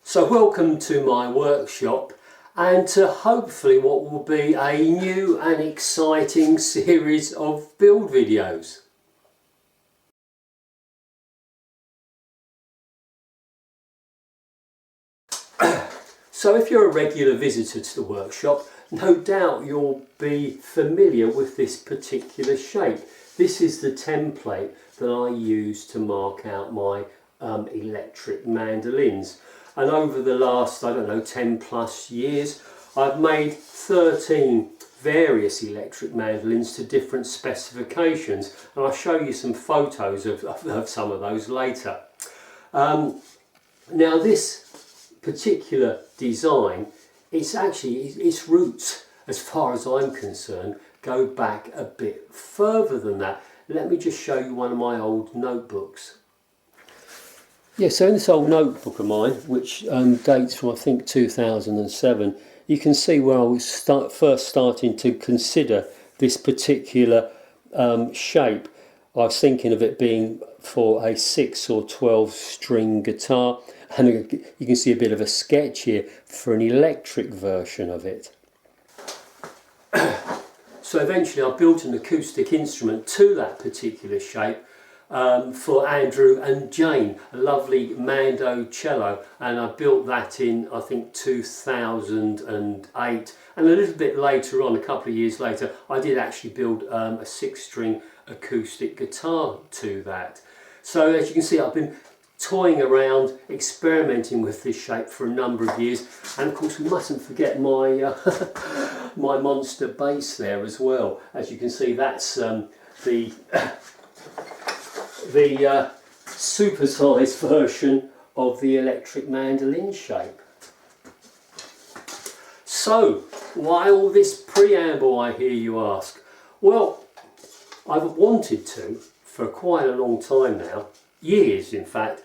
So welcome to my workshop and to hopefully what will be a new and exciting series of build videos. So if you're a regular visitor to the workshop, no doubt you'll be familiar with this particular shape. This is the template that I use to mark out my electric mandolins. And over the last, 10 plus years, I've made 13 various electric mandolins to different specifications. And I'll show you some photos of some of those later. Now this particular design, its roots, as far as I'm concerned, go back a bit further than that. Let me just show you one of my old notebooks. Yeah, so in this old notebook of mine, which dates from I think 2007, you can see where I was first starting to consider this particular shape. I was thinking of it being for a 6 or 12 string guitar, and you can see a bit of a sketch here for an electric version of it. So eventually I built an acoustic instrument to that particular shape for Andrew and Jane, a lovely Mando cello, and I built that in I think 2008, and a little bit later on, a couple of years later, I did actually build a 6-string acoustic guitar to that. So as you can see, I've been toying around, experimenting with this shape for a number of years, and of course we mustn't forget my my monster bass there as well. As you can see, that's the supersized version of the electric mandolin shape. So, why all this preamble, I hear you ask? Well, I've wanted to, for quite a long time now, years in fact,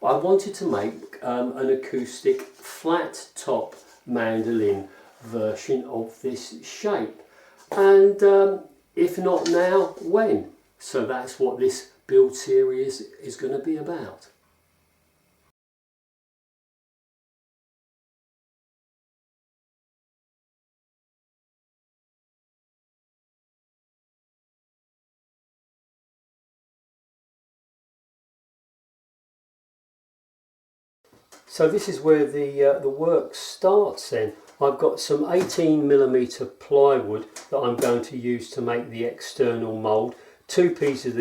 I wanted to make an acoustic flat top mandolin version of this shape. And if not now, when? So that's what this build series is going to be about. So this is where the work starts then. I've got some 18mm plywood that I'm going to use to make the external mould. Two pieces of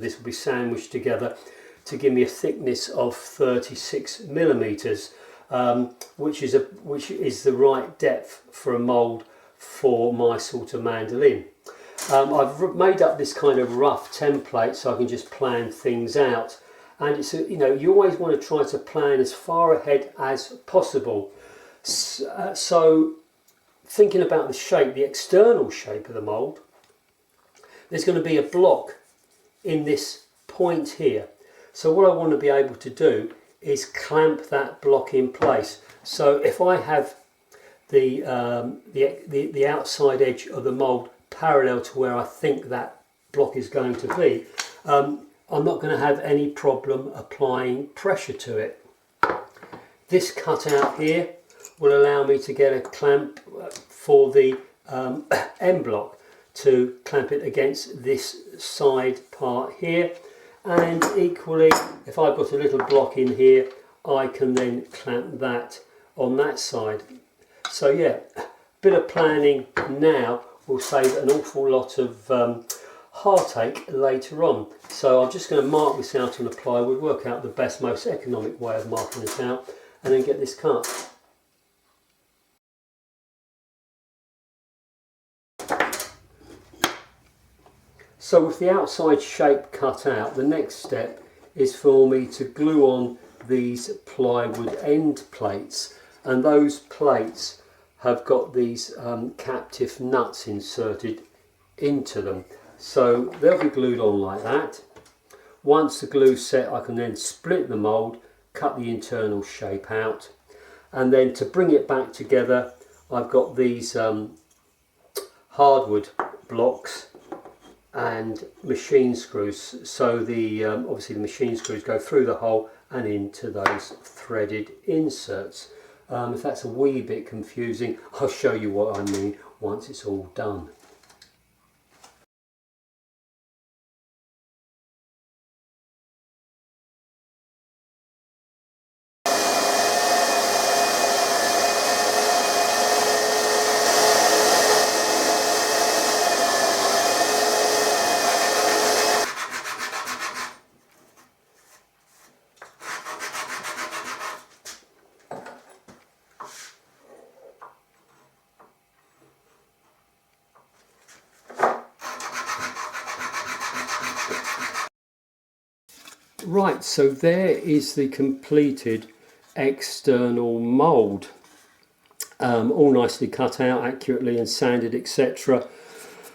this will be sandwiched together to give me a thickness of 36mm, which is the right depth for a mould for my sort of mandolin. I've made up this kind of rough template so I can just plan things out. And it's you always want to try to plan as far ahead as possible. So thinking about the shape, the external shape of the mould, there's going to be a block in this point here. So what I want to be able to do is clamp that block in place. So if I have the outside edge of the mould parallel to where I think that block is going to be, I'm not going to have any problem applying pressure to it. This cutout here will allow me to get a clamp for the end block, to clamp it against this side part here, and equally if I've got a little block in here I can then clamp that on that side. So yeah, a bit of planning now will save an awful lot of heartache later on. So I'm just going to mark this out on the plywood, work out the best, most economic way of marking this out, and then get this cut. So with the outside shape cut out, the next step is for me to glue on these plywood end plates, and those plates have got these captive nuts inserted into them. So they'll be glued on like that. Once the glue's set, I can then split the mould, cut the internal shape out, and then to bring it back together I've got these hardwood blocks and machine screws. So the obviously the machine screws go through the hole and into those threaded inserts. If that's a wee bit confusing, I'll show you what I mean once it's all done. Right, so there is the completed external mould, all nicely cut out accurately and sanded, etc.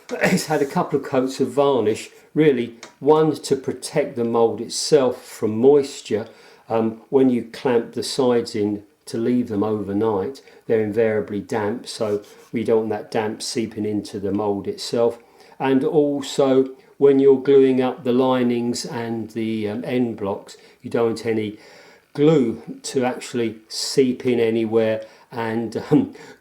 It's had a couple of coats of varnish, really one to protect the mould itself from moisture. When you clamp the sides in to leave them overnight, they're invariably damp, so we don't want that damp seeping into the mould itself. And also when you're gluing up the linings and the end blocks, you don't want any glue to actually seep in anywhere and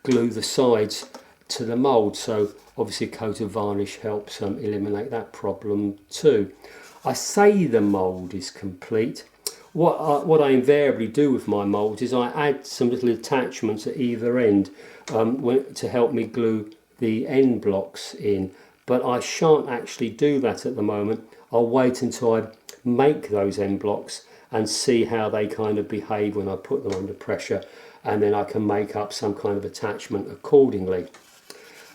glue the sides to the mould. So obviously a coat of varnish helps eliminate that problem too. I say the mould is complete. What I invariably do with my moulds is I add some little attachments at either end to help me glue the end blocks in. But I shan't actually do that at the moment. I'll wait until I make those end blocks and see how they kind of behave when I put them under pressure, and then I can make up some kind of attachment accordingly.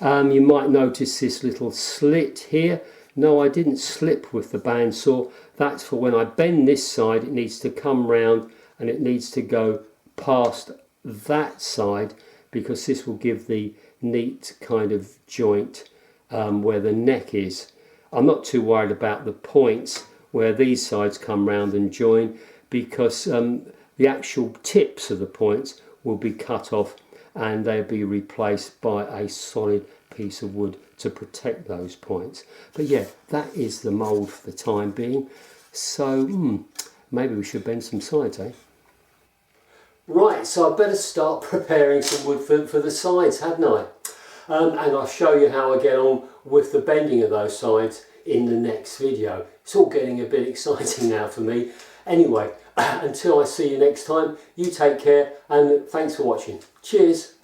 You might notice this little slit here. No, I didn't slip with the bandsaw. That's for when I bend this side, it needs to come round and it needs to go past that side, because this will give the neat kind of joint where the neck is. I'm not too worried about the points where these sides come round and join, because the actual tips of the points will be cut off and they'll be replaced by a solid piece of wood to protect those points. But yeah, that is the mould for the time being. So maybe we should bend some sides, eh? Right, so I better start preparing some wood for the sides, hadn't I? And I'll show you how I get on with the bending of those sides in the next video. It's all getting a bit exciting now for me. Anyway, until I see you next time, you take care and thanks for watching. Cheers.